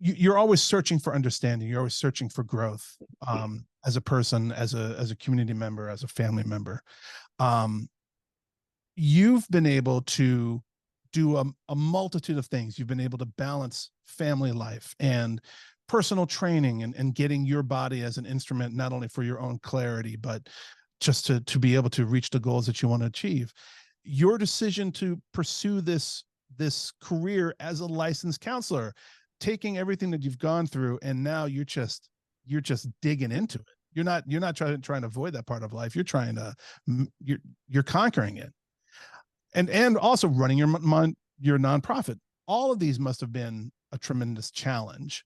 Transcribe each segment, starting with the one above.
you're always searching for understanding. You're always searching for growth, as a person, as a community member, as a family member. You've been able to do a multitude of things. You've been able to balance family life and personal training, and getting your body as an instrument, not only for your own clarity, but just to be able to reach the goals that you want to achieve. Your decision to pursue this career as a licensed counselor, taking everything that you've gone through, and now you're just digging into it. You're not trying to avoid that part of life. You're trying to, you're conquering it. And also running your nonprofit. All of these must have been a tremendous challenge.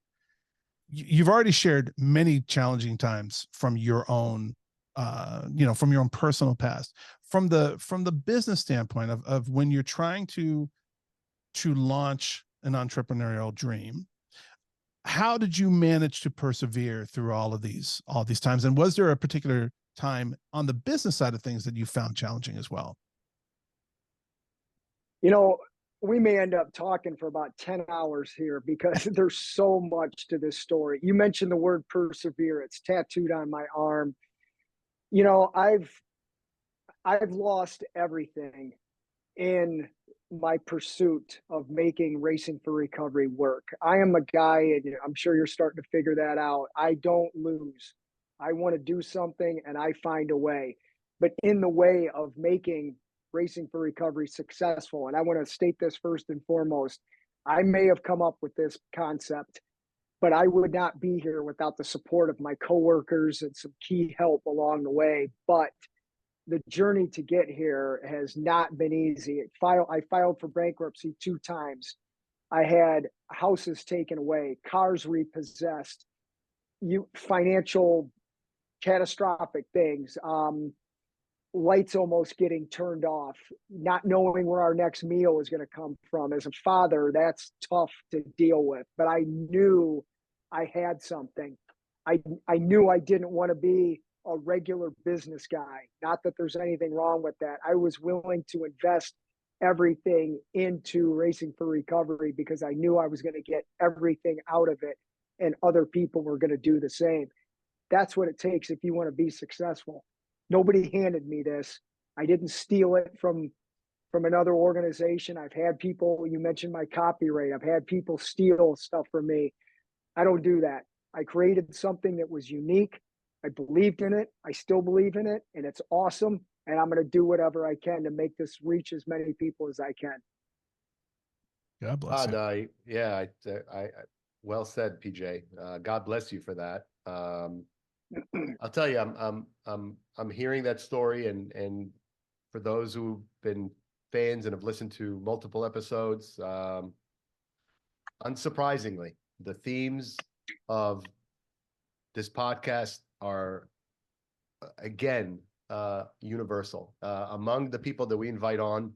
You've already shared many challenging times from your own, from your own personal past. From the business standpoint of when you're trying to launch an entrepreneurial dream, how did you manage to persevere through all these times? And was there a particular time on the business side of things that you found challenging as well? We may end up talking for about 10 hours here because there's so much to this story. You mentioned the word persevere. It's tattooed on my arm. I've lost everything in my pursuit of making Racing for Recovery work. I am a guy, and I'm sure you're starting to figure that out. I don't lose. I want to do something and I find a way. But in the way of making Racing for Recovery successful, and I want to state this first and foremost, I may have come up with this concept, but I would not be here without the support of my coworkers and some key help along the way. But the journey to get here has not been easy. I filed for bankruptcy 2 times. I had houses taken away, cars repossessed, financial catastrophic things, lights almost getting turned off, not knowing where our next meal is going to come from. As a father, that's tough to deal with, but I knew I had something. I knew I didn't want to be a regular business guy. Not that there's anything wrong with that. I was willing to invest everything into Racing for Recovery because I knew I was going to get everything out of it, and other people were going to do the same. That's what it takes if you want to be successful. Nobody handed me this. I didn't steal it from another organization. I've had people, you mentioned my copyright, I've had people steal stuff from me. I don't do that. I created something that was unique. I believed in it. I still believe in it, and it's awesome. And I'm going to do whatever I can to make this reach as many people as I can. God bless you. Yeah, well said, PJ. God bless you for that. I'll tell you, I'm hearing that story, and for those who've been fans and have listened to multiple episodes, unsurprisingly, the themes of this podcast are again universal. Among the people that we invite on,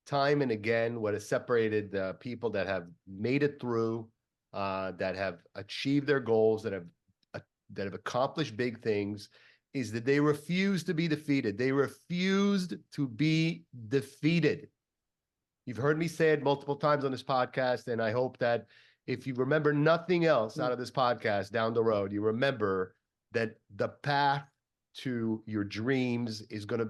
time and again, what has separated the people that have made it through, that have achieved their goals, that have accomplished big things, is that they refuse to be defeated. They refused to be defeated. You've heard me say it multiple times on this podcast, and I hope that if you remember nothing else out of this podcast down the road, you remember that the path to your dreams is going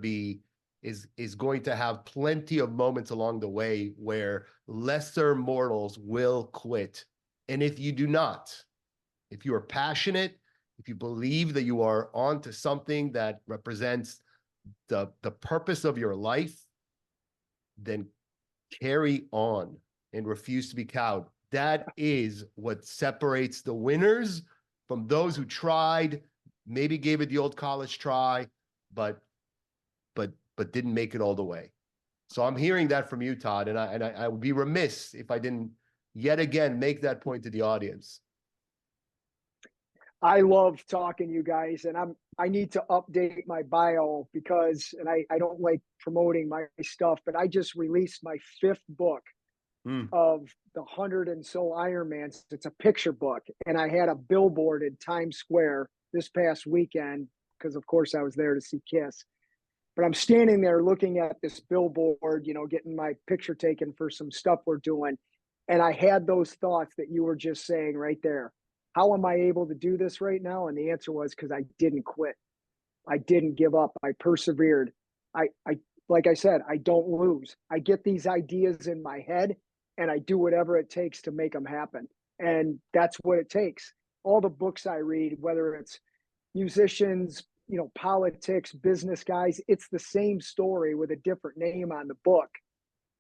to have plenty of moments along the way where lesser mortals will quit. And if you do not, if you are passionate, if you believe that you are onto something that represents the purpose of your life, then carry on and refuse to be cowed. That is what separates the winners from those who tried, maybe gave it the old college try, but didn't make it all the way. So I'm hearing that from you, Todd, and I would be remiss if I didn't yet again make that point to the audience. I love talking to you guys, and I need to update my bio because, and I don't like promoting my stuff, but I just released my 5th book of the 100 and so Ironmans. It's a picture book, and I had a billboard in Times Square this past weekend because, of course, I was there to see Kiss. But I'm standing there looking at this billboard, getting my picture taken for some stuff we're doing. And I had those thoughts that you were just saying right there. How am I able to do this right now? And the answer was because I didn't quit. I didn't give up. I persevered. I like I said, I don't lose. I get these ideas in my head and I do whatever it takes to make them happen. And that's what it takes. All the books I read, whether it's musicians, politics, business guys, it's the same story with a different name on the book.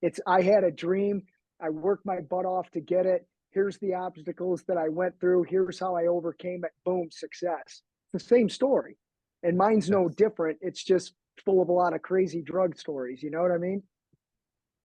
It's, I had a dream. I worked my butt off to get it. Here's the obstacles that I went through. Here's how I overcame it. Boom, success. It's the same story. And mine's no different. It's just full of a lot of crazy drug stories. You know what I mean?